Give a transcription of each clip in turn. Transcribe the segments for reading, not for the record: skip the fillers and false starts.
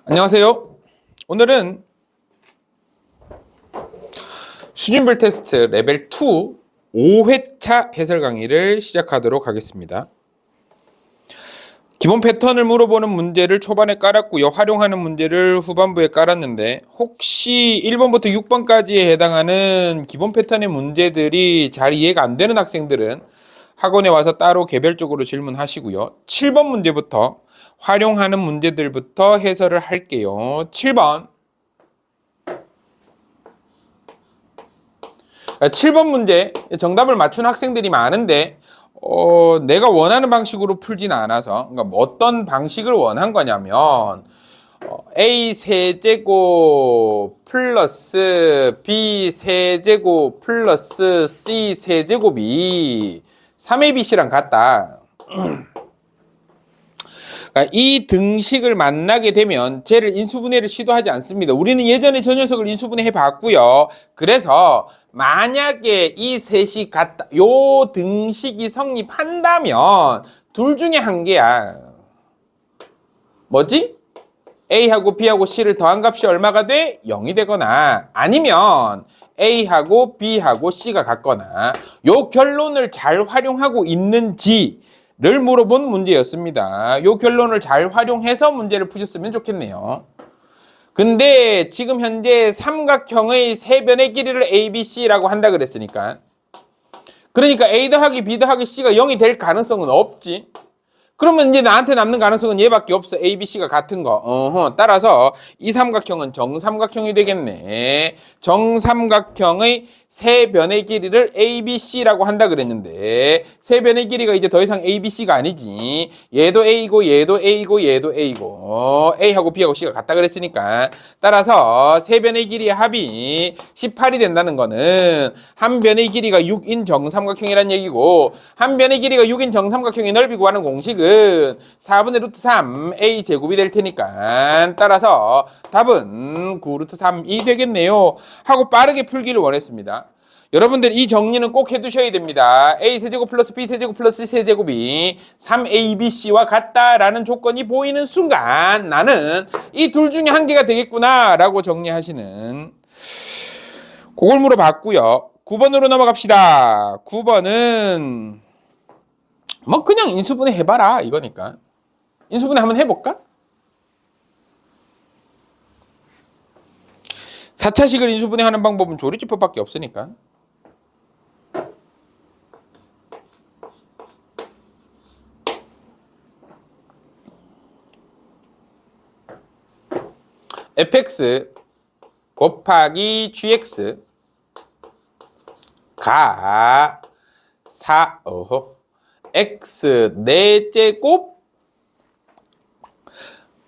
안녕하세요. 오늘은 수준별 테스트 레벨 2 5회차 해설 강의를 시작하도록 하겠습니다. 기본 패턴을 물어보는 문제를 초반에 깔았고요. 활용하는 문제를 후반부에 깔았는데 혹시 1번부터 6번까지에 해당하는 기본 패턴의 문제들이 잘 이해가 안 되는 학생들은 학원에 와서 따로 개별적으로 질문하시고요. 7번 문제부터 활용하는 문제들부터 해설을 할게요. 7번 7번 문제 정답을 맞춘 학생들이 많은데 내가 원하는 방식으로 풀진 않아서, 그러니까 뭐 어떤 방식을 원한 거냐면 A 세제곱 플러스 B 세제곱 플러스 C 세제곱이 3ABC랑 같다. 그러니까 이 등식을 만나게 되면 쟤를 인수분해를 시도하지 않습니다. 우리는 예전에 저 녀석을 인수분해 해봤고요. 그래서 만약에 이 셋이 같다, 요 등식이 성립한다면 둘 중에 한 개야. 뭐지? A하고 B하고 C를 더한 값이 얼마가 돼? 0이 되거나 아니면 A하고 B하고 C가 같거나, 요 결론을 잘 활용하고 있는지 를 물어본 문제였습니다. 이 결론을 잘 활용해서 문제를 푸셨으면 좋겠네요. 근데 지금 현재 삼각형의 세 변의 길이를 ABC라고 한다 그랬으니까, 그러니까 A 더하기 B 더하기 C가 0이 될 가능성은 없지. 그러면 이제 나한테 남는 가능성은 얘밖에 없어. A, B, C가 같은 거. 따라서 이 삼각형은 정삼각형이 되겠네. 정삼각형의 세 변의 길이를 A, B, C라고 한다 그랬는데, 세 변의 길이가 이제 더 이상 A, B, C가 아니지. 얘도 A고 얘도 A고 얘도 A고 A하고 B하고 C가 같다 그랬으니까, 따라서 세 변의 길이의 합이 18이 된다는 거는 한 변의 길이가 6인 정삼각형이란 얘기고, 한 변의 길이가 6인 정삼각형의 넓이 구하는 공식은 4분의 루트 3 A 제곱이 될 테니까, 따라서 답은 9 루트 3이 되겠네요 하고 빠르게 풀기를 원했습니다. 여러분들 이 정리는 꼭 해두셔야 됩니다. A 세제곱 플러스 B 세제곱 플러스 C 세제곱이 3ABC와 같다라는 조건이 보이는 순간 나는 이 둘 중에 한 개가 되겠구나 라고 정리하시는, 그걸 물어봤고요. 9번으로 넘어갑시다. 9번은 뭐 그냥 인수분해 해봐라 이거니까. 인수분해 한번 해볼까? 4차식을 인수분해하는 방법은 조리집법밖에 없으니까. fx 곱하기 gx 가 4x 4제곱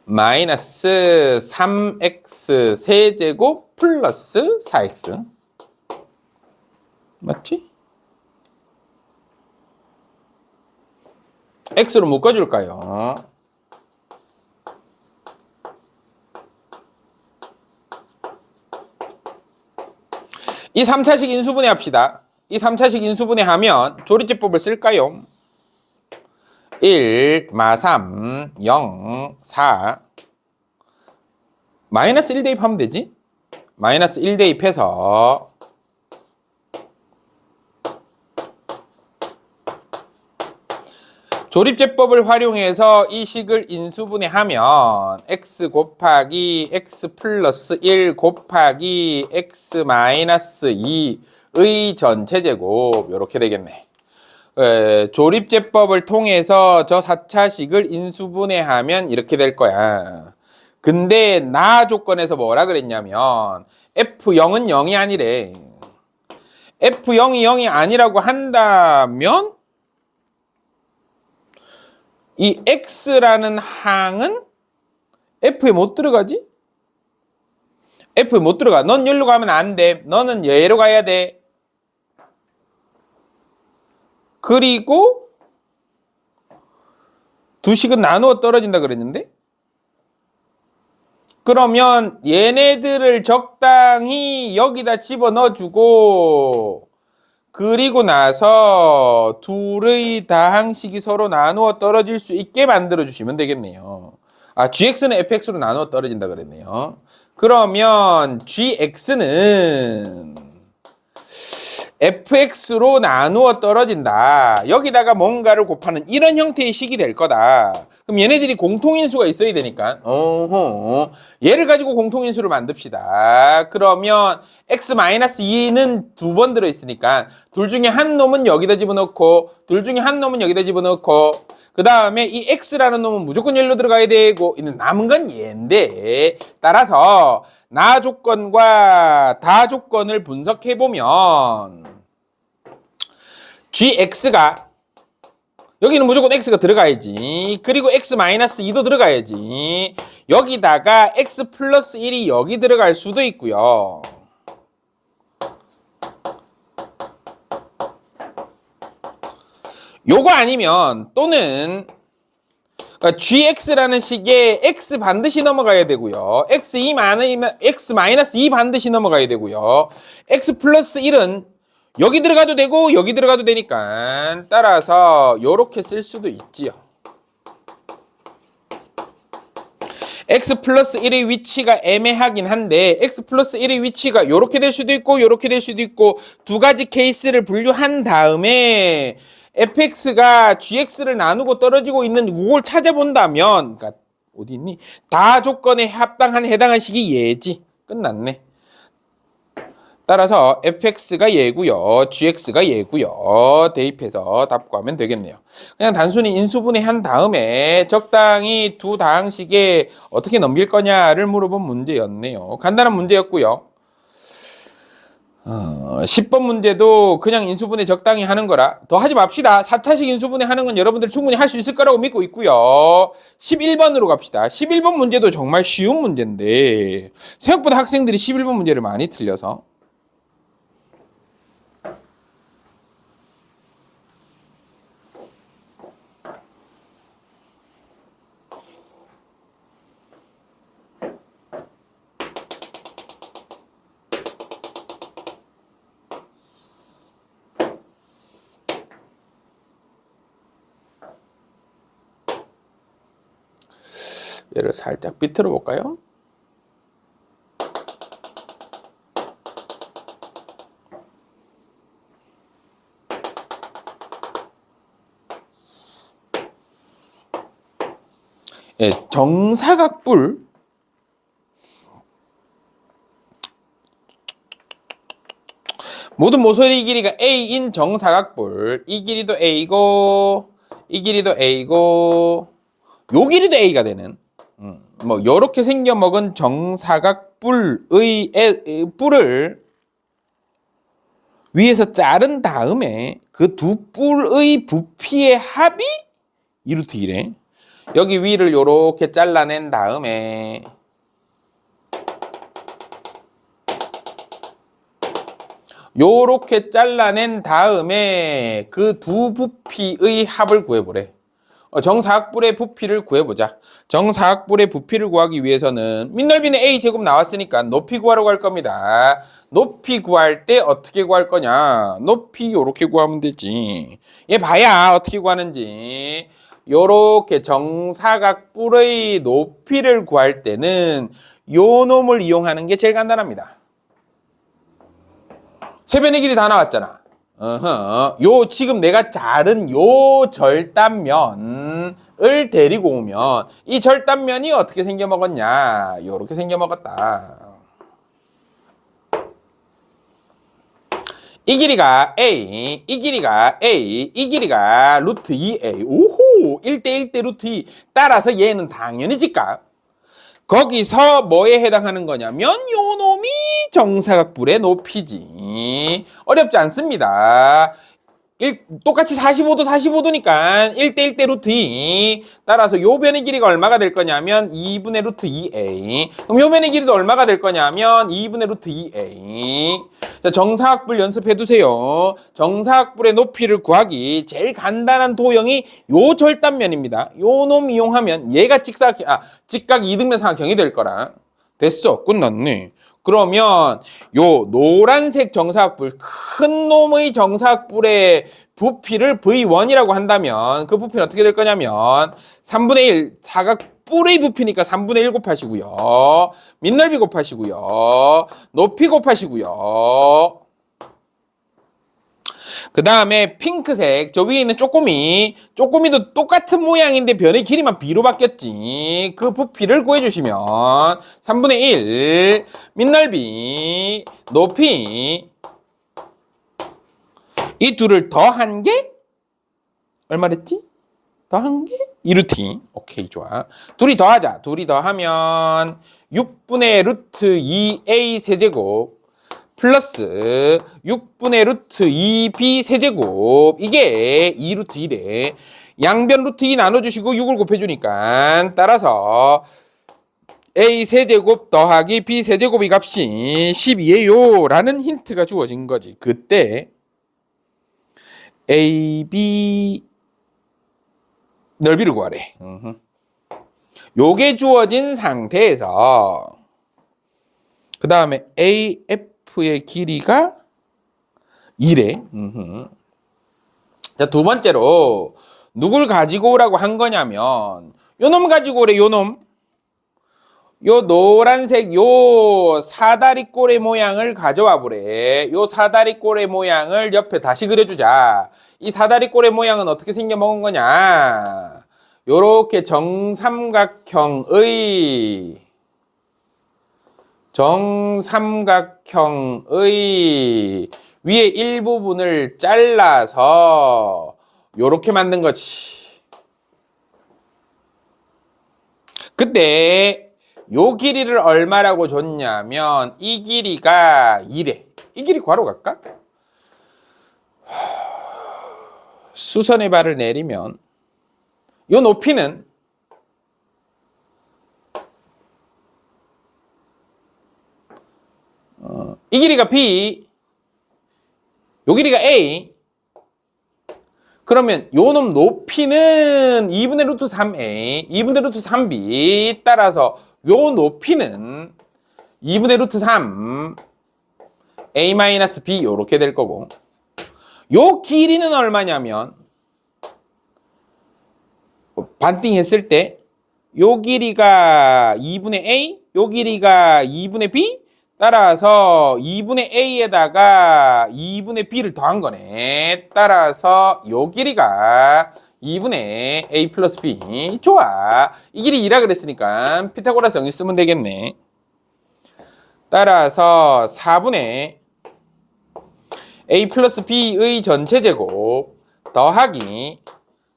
마이너스 3x 세제곱 플러스 4x 맞지? x로 묶어줄까요? 이 3차식 인수분해 합시다. 이 3차식 인수분해 하면 조리제법을 쓸까요? 1, 마 3, 0, 4 마이너스 1 대입하면 되지? 마이너스 1 대입해서 조립제법을 활용해서 이 식을 인수분해하면 x 곱하기 x 플러스 1 곱하기 x 마이너스 2의 전체제곱 이렇게 되겠네. 조립제법을 통해서 저 4차식을 인수분해하면 이렇게 될 거야. 근데 나 조건에서 뭐라 그랬냐면 F0은 0이 아니래. F0이 0이 아니라고 한다면 이 x라는 항은 f에 못 들어가지? f에 못 들어가. 넌 여기로 가면 안 돼. 너는 얘로 가야 돼. 그리고 두 식은 나누어 떨어진다 그랬는데, 그러면 얘네들을 적당히 여기다 집어넣어주고, 그리고 나서 둘의 다항식이 서로 나누어 떨어질 수 있게 만들어 주시면 되겠네요. gx는 fx로 나누어 떨어진다 그랬네요. 그러면 gx는 fx로 나누어 떨어진다. 여기다가 뭔가를 곱하는 이런 형태의 식이 될 거다. 그럼 얘네들이 공통인수가 있어야 되니까 얘를 가지고 공통인수를 만듭시다. 그러면 x-2는 두 번 들어있으니까 둘 중에 한 놈은 여기다 집어넣고 둘 중에 한 놈은 여기다 집어넣고 그 다음에 이 x라는 놈은 무조건 여기로 들어가야 되고 남은 건 얘인데 따라서 나 조건과 다 조건을 분석해보면 gx가 여기는 무조건 x가 들어가야지. 그리고 x-2도 들어가야지. 여기다가 x 플러스 1이 여기 들어갈 수도 있고요. 요거 아니면 또는 그러니까 gx라는 식에 x 반드시 넘어가야 되고요. x-2 반드시 넘어가야 되고요. x 플러스 1은 여기 들어가도 되고 여기 들어가도 되니까 따라서 요렇게 쓸 수도 있지요. x 플러스 1의 위치가 애매하긴 한데 x 플러스 1의 위치가 요렇게 될 수도 있고 요렇게 될 수도 있고 두 가지 케이스를 분류한 다음에 fx가 gx를 나누고 떨어지고 있는 이걸 찾아본다면 그러니까 어디 있니? 다 조건에 해당한 식이 얘지. 끝났네. 따라서 fx가 얘고요. gx가 얘고요. 대입해서 답 구하면 되겠네요. 그냥 단순히 인수분해한 다음에 적당히 두 다항식에 어떻게 넘길 거냐를 물어본 문제였네요. 간단한 문제였고요. 10번 문제도 그냥 인수분해 적당히 하는 거라 더 하지 맙시다. 4차식 인수분해 하는 건 여러분들 충분히 할 수 있을 거라고 믿고 있고요. 11번으로 갑시다. 11번 문제도 정말 쉬운 문제인데 생각보다 학생들이 11번 문제를 많이 틀려서 얘를 살짝 비틀어 볼까요? 예, 정사각뿔 모든 모서리 길이가 a인 정사각뿔 이 길이도 a고 이 길이도 a고 요 길이도 a가 되는 뭐 요렇게 생겨 먹은 정사각뿔의 뿔을 위에서 자른 다음에 그 두 뿔의 부피의 합이 2루트 1에 여기 위를 요렇게 잘라낸 다음에 요렇게 잘라낸 다음에 그 두 부피의 합을 구해보래. 정사각뿔의 부피를 구해보자. 정사각뿔의 부피를 구하기 위해서는 밑넓이는 a제곱 나왔으니까 높이 구하러 갈 겁니다. 높이 구할 때 어떻게 구할 거냐. 높이 요렇게 구하면 되지. 얘 봐야 어떻게 구하는지. 요렇게 정사각뿔의 높이를 구할 때는 요 놈을 이용하는 게 제일 간단합니다. 세변의 길이 다 나왔잖아. 요 지금 내가 자른 요 절단면을 데리고 오면 이 절단면이 어떻게 생겨 먹었냐? 요렇게 생겨 먹었다. 이 길이가 A, 이 길이가 A, 이 길이가 루트 2A. 오호! 1대1대 루트 2. 따라서 얘는 당연히 직각. 거기서 뭐에 해당하는 거냐면 요 놈이 정사각뿔의 높이지. 어렵지 않습니다. 똑같이 45도니까 1대1대 루트 2. 따라서 요 변의 길이가 얼마가 될 거냐면 2분의 루트 2a. 그럼 요 변의 길이도 얼마가 될 거냐면 2분의 루트 2a. 자, 정사각뿔 연습해 두세요. 정사각뿔의 높이를 구하기 제일 간단한 도형이 요 절단면입니다. 요 놈 이용하면 얘가 직각 2등변 삼각형이 될 거라. 됐어. 끝났네. 그러면 요 노란색 정사각뿔 큰 놈의 정사각뿔의 부피를 V1이라고 한다면 그 부피는 어떻게 될 거냐면 3분의 1 뿔의 부피니까 3분의 1 곱하시고요. 밑넓이 곱하시고요. 높이 곱하시고요. 그 다음에 핑크색 저 위에 있는 쪼꼬미도 똑같은 모양인데 변의 길이만 b로 바뀌었지. 그 부피를 구해주시면 3분의 1 밑넓이 높이 이 둘을 더한 게 얼마랬지? 더한 게 2루트. 오케이, 좋아. 둘이 더하자. 둘이 더하면 6분의 루트 2a 세제곱 플러스 6분의 루트 2b 세제곱. 이게 2루트 1에 양변 루트 2 나눠주시고 6을 곱해주니까 따라서 a 세제곱 더하기 b 세제곱의 값이 12예요 라는 힌트가 주어진 거지. 그때 a, b 넓이를 구하래. 요게 주어진 상태에서 그 다음에 AF의 길이가 2래. 자, 두 번째로 누굴 가지고 오라고 한 거냐면 요 놈 가지고 오래. 요 놈. 요 노란색 요 사다리꼴의 모양을 가져와 보래. 요 사다리꼴의 모양을 옆에 다시 그려주자. 이 사다리꼴의 모양은 어떻게 생겨 먹은 거냐? 요렇게 정삼각형의 위에 일부분을 잘라서 요렇게 만든 거지. 근데 요 길이를 얼마라고 줬냐면 이 길이가 2래. 이 길이 괄호 갈까? 수선의 발을 내리면 요 높이는 이 길이가 B, 요 길이가 A. 그러면 요 놈 높이는 2분의 루트 3A, 2분의 루트 3B. 따라서 요 높이는 2분의 루트 3 A-B 요렇게 될 거고, 요 길이는 얼마냐면 반띵 했을 때 요 길이가 2분의 A, 요 길이가 2분의 B. 따라서 2분의 A에다가 2분의 B를 더한 거네. 따라서 요 길이가 2분의 A 플러스 B. 좋아. 이 길이 2라 그랬으니까 피타고라스 정리 쓰면 되겠네. 따라서 4분의 A 플러스 B의 전체 제곱 더하기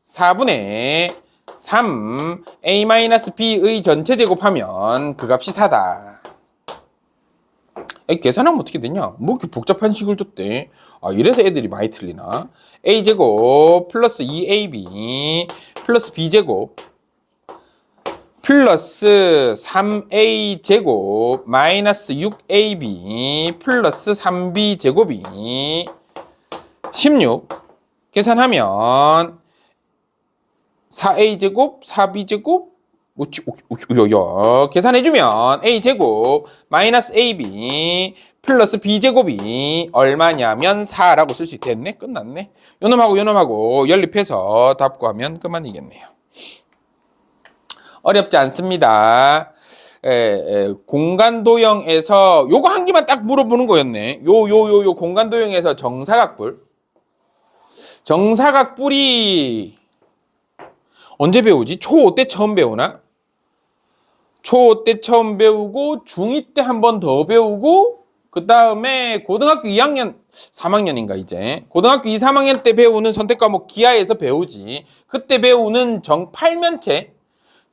4분의 3 A 마이너스 B의 전체 제곱하면 그 값이 4다. 계산하면 어떻게 되냐? 뭐 이렇게 복잡한 식을 줬대. 아, 이래서 애들이 많이 틀리나? A제곱 플러스 2AB 플러스 B제곱 플러스 3A제곱 마이너스 6AB 플러스 3B제곱이 16. 계산하면 4A제곱 4B제곱 계산해주면 A제곱 마이너스 AB 플러스 B제곱이 얼마냐면 4라고 쓸 수 있겠네. 끝났네. 요놈하고 연립해서 답 구하면 그만이겠네요. 어렵지 않습니다. 공간도형에서 요거 한 개만 딱 물어보는 거였네. 요 공간도형에서 정사각뿔이 언제 배우지? 초5 때 처음 배우나? 초5 때 처음 배우고 중2 때 한 번 더 배우고 그 다음에 고등학교 2학년 3학년인가 이제 고등학교 2, 3학년 때 배우는 선택과목 기하에서 배우지. 그때 배우는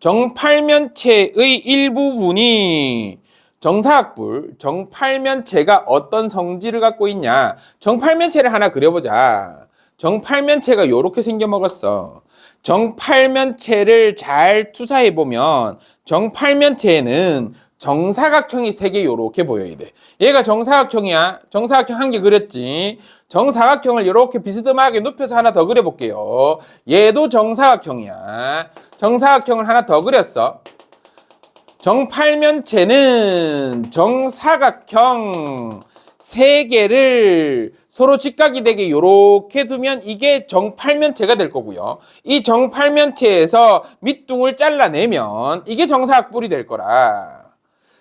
정팔면체의 일부분이 정사각뿔. 정팔면체가 어떤 성질을 갖고 있냐? 정팔면체를 하나 그려보자. 정팔면체가 요렇게 생겨 먹었어. 정팔면체를 잘 투사해보면 정팔면체에는 정사각형이 3개 요렇게 보여야 돼. 얘가 정사각형이야. 정사각형 한 개 그렸지. 정사각형을 요렇게 비스듬하게 눕혀서 하나 더 그려볼게요. 얘도 정사각형이야. 정사각형을 하나 더 그렸어. 정팔면체는 정사각형 3개를 서로 직각이 되게 요렇게 두면 이게 정팔면체가 될 거고요. 이 정팔면체에서 밑둥을 잘라내면 이게 정사각뿔이 될 거라.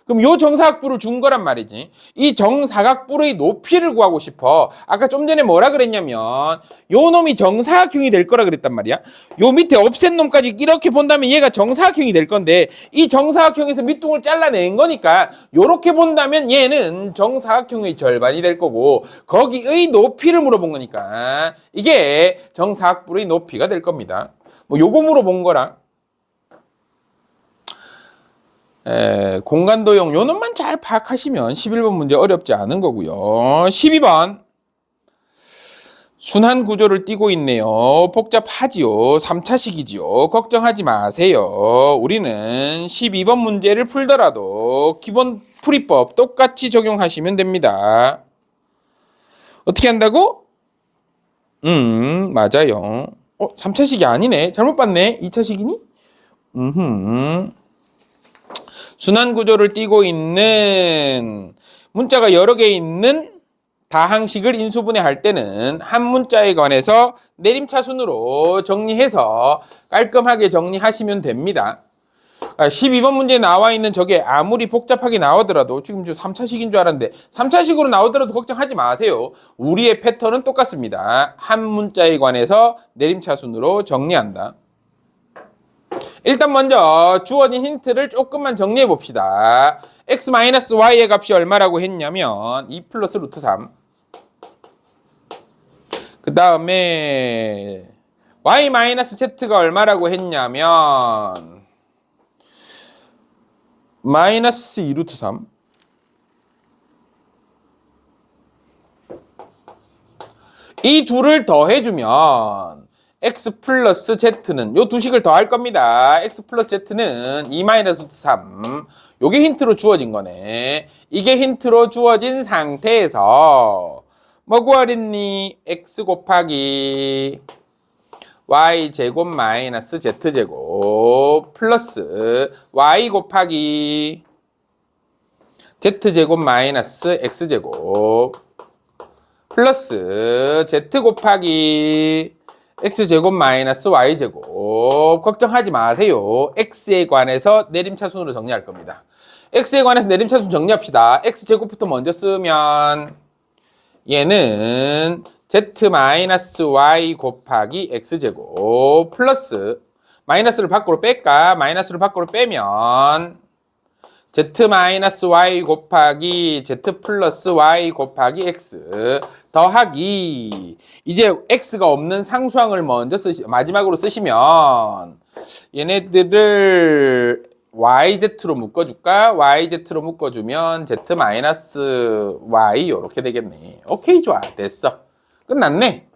그럼 요 정사각뿔을 준 거란 말이지. 이 정사각뿔의 높이를 구하고 싶어. 아까 좀 전에 뭐라 그랬냐면 요 놈이 정사각형이 될 거라 그랬단 말이야. 요 밑에 없앤 놈까지 이렇게 본다면 얘가 정사각형이 될 건데 이 정사각형에서 밑둥을 잘라낸 거니까 요렇게 본다면 얘는 정사각형의 절반이 될 거고 거기의 높이를 물어본 거니까 이게 정사각뿔의 높이가 될 겁니다. 뭐 요거 물어본 거랑 공간도형 요 놈만 잘 파악하시면 11번 문제 어렵지 않은 거고요. 12번 순환 구조를 띠고 있네요. 복잡하지요. 3차식이지요. 걱정하지 마세요. 우리는 12번 문제를 풀더라도 기본 풀이법 똑같이 적용하시면 됩니다. 어떻게 한다고? 맞아요. 3차식이 아니네. 잘못 봤네. 2차식이니? 순환 구조를 띠고 있는 문자가 여러 개 있는 다항식을 인수분해할 때는 한 문자에 관해서 내림차순으로 정리해서 깔끔하게 정리하시면 됩니다. 12번 문제에 나와 있는 저게 아무리 복잡하게 나오더라도 지금 저 3차식인 줄 알았는데 3차식으로 나오더라도 걱정하지 마세요. 우리의 패턴은 똑같습니다. 한 문자에 관해서 내림차순으로 정리한다. 일단 먼저 주어진 힌트를 조금만 정리해 봅시다. x-y의 값이 얼마라고 했냐면 2 플러스 루트 3. 그 다음에 y-z가 얼마라고 했냐면 마이너스 2 루트 3. 이 둘을 더해주면 x 플러스 z는 요 두 식을 더할 겁니다. x 플러스 z는 2 마이너스 루트 3. 요게 힌트로 주어진 거네. 이게 힌트로 주어진 상태에서 뭐 구하랬니? x 곱하기 y제곱 마이너스 z제곱 플러스 y 곱하기 z제곱 마이너스 x제곱 플러스 z 곱하기 x제곱 마이너스 y제곱. 걱정하지 마세요. x에 관해서 내림차순으로 정리할 겁니다. x에 관해서 내림차순 정리합시다. x제곱부터 먼저 쓰면 얘는 z-y 곱하기 x제곱 플러스 마이너스를 밖으로 뺄까? 마이너스를 밖으로 빼면 z-y 곱하기 z 플러스 y 곱하기 x 더하기 이제 x가 없는 상수항을 먼저 마지막으로 쓰시면 얘네들을 yz로 묶어줄까? yz로 묶어주면 z-y 이렇게 되겠네. 오케이, 좋아, 됐어. 끝났네.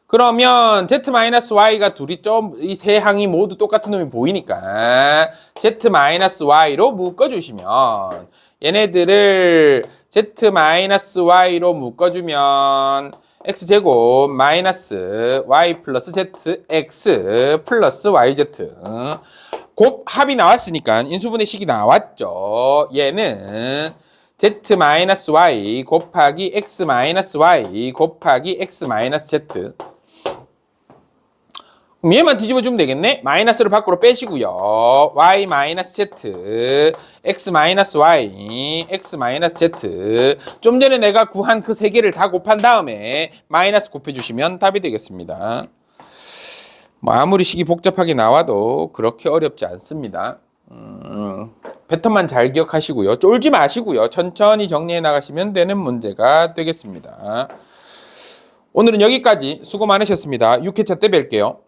그러면 z-y가 둘이 좀 이 세 항이 모두 똑같은 놈이 보이니까 z-y로 묶어주시면 얘네들을 z-y로 묶어주면 x제곱 마이너스 y 플러스 z x 플러스 yz 곱 합이 나왔으니까 인수분해식이 나왔죠. 얘는 z-y 곱하기 x-y 곱하기 x-z 그럼 얘만 뒤집어주면 되겠네. 마이너스를 밖으로 빼시고요. y-z, x-y, x-z 좀 전에 내가 구한 그 세 개를 다 곱한 다음에 마이너스 곱해주시면 답이 되겠습니다. 뭐 아무리 식이 복잡하게 나와도 그렇게 어렵지 않습니다. 패턴만 잘 기억하시고요. 쫄지 마시고요. 천천히 정리해 나가시면 되는 문제가 되겠습니다. 오늘은 여기까지 수고 많으셨습니다. 6회차 때 뵐게요.